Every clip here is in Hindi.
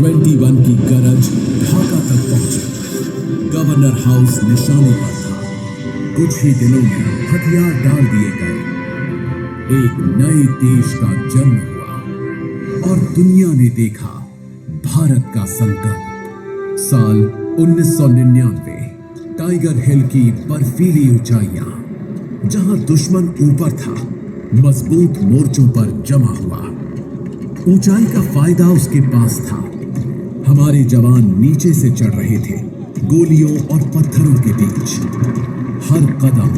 21 की गरज ढाका तक पहुंची। गवर्नर हाउस निशाने पर था। कुछ ही दिनों में हथियार डाल दिए गए। एक नए देश का जन्म हुआ और दुनिया ने देखा भारत का संकल्प। साल 1999। टाइगर हिल की बर्फीली ऊंचाइयां, जहां दुश्मन ऊपर था, मजबूत मोर्चों पर जमा हुआ। ऊंचाई का फायदा उसके पास था। हमारे जवान नीचे से चढ़ रहे थे, गोलियों और पत्थरों के बीच। हर कदम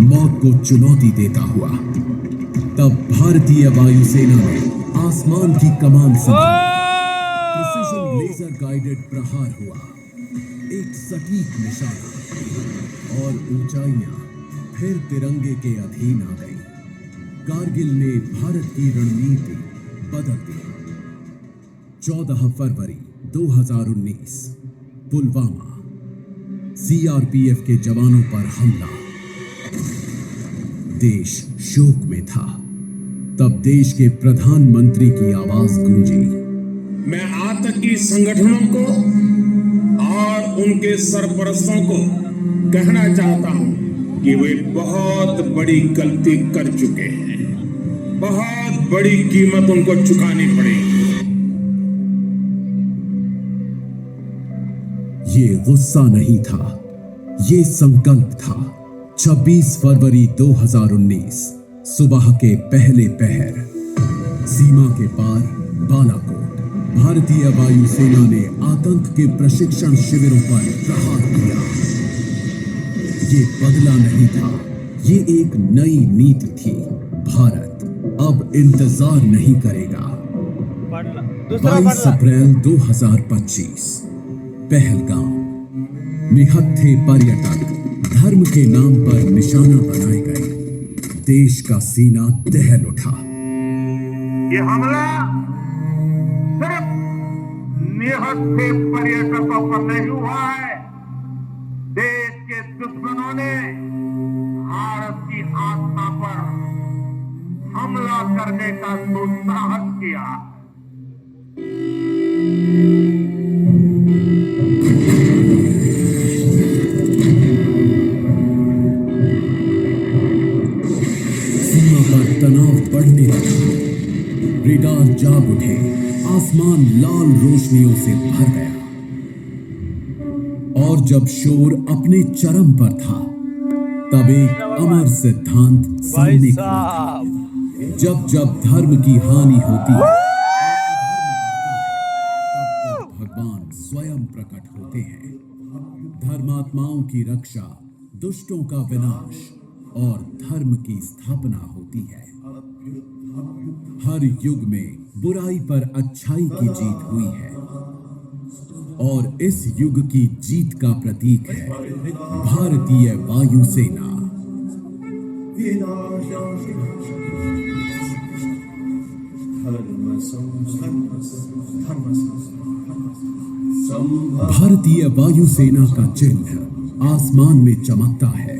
मौत को चुनौती देता हुआ। तब भारतीय वायुसेना ने आसमान की कमान संभाली। प्रिसिजन लेजर गाइडेड प्रहार हुआ। एक सटीक निशाना और ऊंचाइयां फिर तिरंगे के अधीन आ गई। कारगिल ने भारत की रणनीति बदल दी। 14 फरवरी 2019 पुलवामा। सीआरपीएफ के जवानों पर हमला। देश शोक में था। तब देश के प्रधानमंत्री की आवाज गूंजी। मैं आतंकी संगठनों को और उनके सरपरस्तों को कहना चाहता हूं कि वे बहुत बड़ी गलती कर चुके हैं। बहुत बड़ी कीमत उनको चुकानी पड़ेगी। ये गुस्सा नहीं था, ये संकल्प था। 26 फरवरी 2019 सुबह के पहले पहर, सीमा के पार बालाकोट, भारतीय वायुसेना ने आतंक के प्रशिक्षण शिविरों पर प्रहार किया। ये बदला नहीं था, ये एक नई नीति थी। भारत अब इंतजार नहीं करेगा। 22 अप्रैल 2025 पहलगाम। निहत्थे पर्यटक धर्म के नाम पर निशाना बनाए गए। देश का सीना दहल उठा। ये हमला सिर्फ निहत्थे पर्यटकों पर नहीं हुआ है। देश के दुश्मनों ने भारत की आस्था पर हमला करने का दुस्साहस किया। सीमा पर तनाव बढ़ने लगा। रेडार जाग उठे। आसमान लाल रोशनियों से भर गया। और जब शोर अपने चरम पर था, तब एक अमर सिद्धांत सामने खड़ा था। जब जब धर्म की हानि होती है, तब भगवान स्वयं प्रकट होते हैं। धर्मात्माओं की रक्षा, दुष्टों का विनाश और धर्म की स्थापना होती है। हर युग में बुराई पर अच्छाई की जीत हुई है और इस युग की जीत का प्रतीक है भारतीय वायुसेना। भारतीय वायुसेना का चिन्ह आसमान में चमकता है।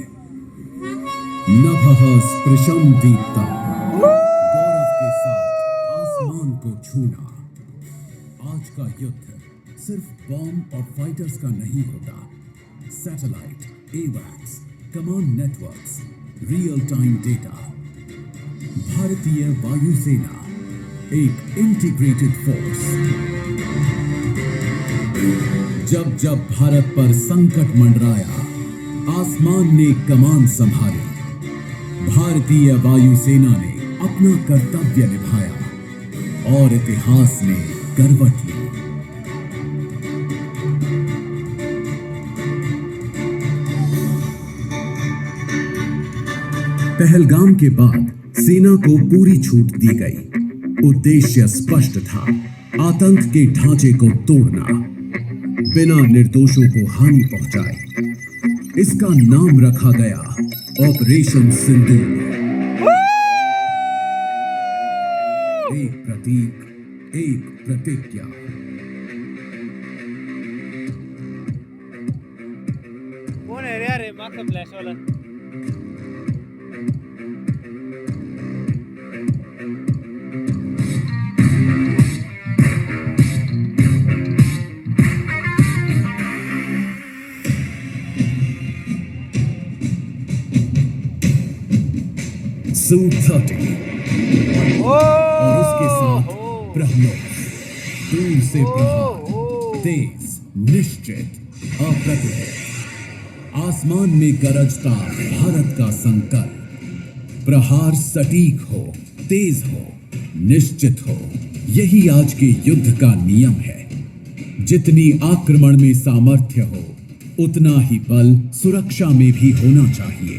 नभः स्पृशं दीप्ता। गौरव के साथ आसमान को छूना। आज का युद्ध सिर्फ बॉम्ब और फाइटर्स का नहीं होता। सैटेलाइट, एवैक्स, command networks, real time data. भारतीय वायुसेना एक इंटीग्रेटेड फोर्स। जब जब भारत पर संकट मंडराया, आसमान ने कमान संभाली। भारतीय वायुसेना ने अपना कर्तव्य निभाया और इतिहास ने करवट ली। पहलगाम के बाद सेना को पूरी छूट दी गई। उद्देश्य स्पष्ट था, आतंक के ढांचे को तोड़ना, बिना निर्दोषों को हानि पहुंचाए। इसका नाम रखा गया ऑपरेशन सिंदूर। एक प्रतीक, एक प्रतिज्ञा। कौन है यार मास्टर फ्लैश वाला? Su-30 और उसके साथ ब्रह्मोस, दूर से प्रहार, तेज, निश्चित, अप्रतिहत। आसमान में गरजता भारत का संकल्प, प्रहार सटीक हो, तेज हो, निश्चित हो। यही आज के युद्ध का नियम है। जितनी आक्रमण में सामर्थ्य हो, उतना ही बल सुरक्षा में भी होना चाहिए।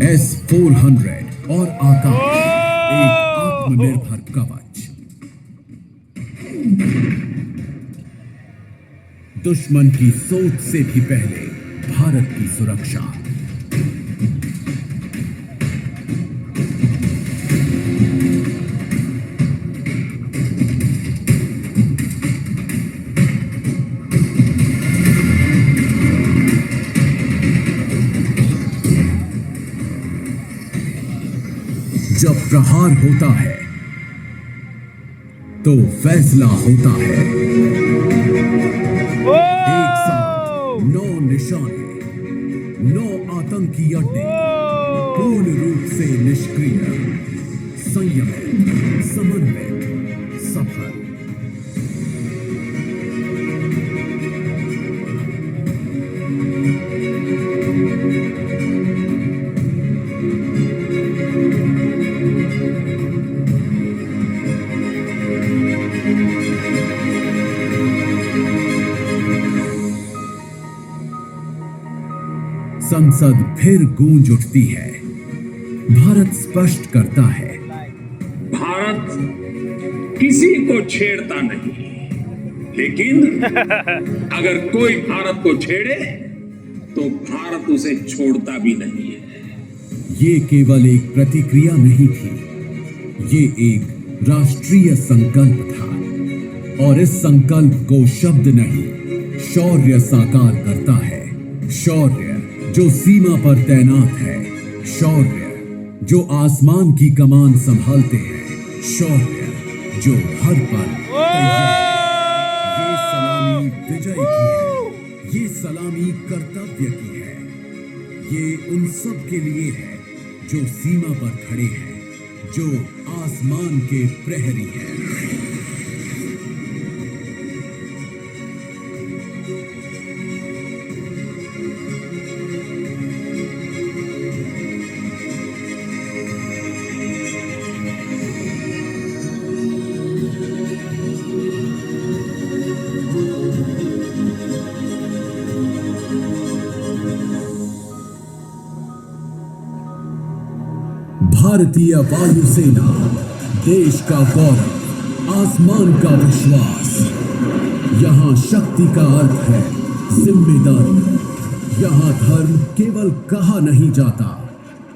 S-400 और आकाश, एक आत्मनिर्भर कवच। दुश्मन की सोच से भी पहले भारत की सुरक्षा। जब प्रहार होता है तो फैसला होता है। एक साथ 9 निशाने, 9 आतंकी अड्डे, पूर्ण रूप से निष्क्रिय, संयमित, समन्वित, सफल। संसद फिर गूंज उठती है। भारत स्पष्ट करता है, भारत किसी को छेड़ता नहीं, लेकिन अगर कोई भारत को छेड़े तो भारत उसे छोड़ता भी नहीं है। ये केवल एक प्रतिक्रिया नहीं थी, ये एक राष्ट्रीय संकल्प था। और इस संकल्प को शब्द नहीं, शौर्य साकार करता है। शौर्य जो सीमा पर तैनात है, शौर्य जो आसमान की कमान संभालते हैं, शौर्य जो हर पल तैयार। ये सलामी विजय की है, ये सलामी कर्तव्य की है। ये उन सब के लिए है जो सीमा पर खड़े हैं, जो आसमान के प्रहरी हैं। भारतीय वायुसेना, देश का गौरव, आसमान का विश्वास। यहां शक्ति का अर्थ है जिम्मेदारी। यहां धर्म केवल कहा नहीं जाता,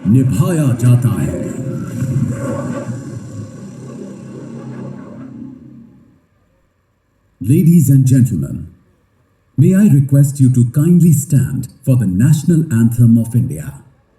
निभाया जाता है। Ladies and gentlemen, may I request you to kindly stand for the national anthem of India.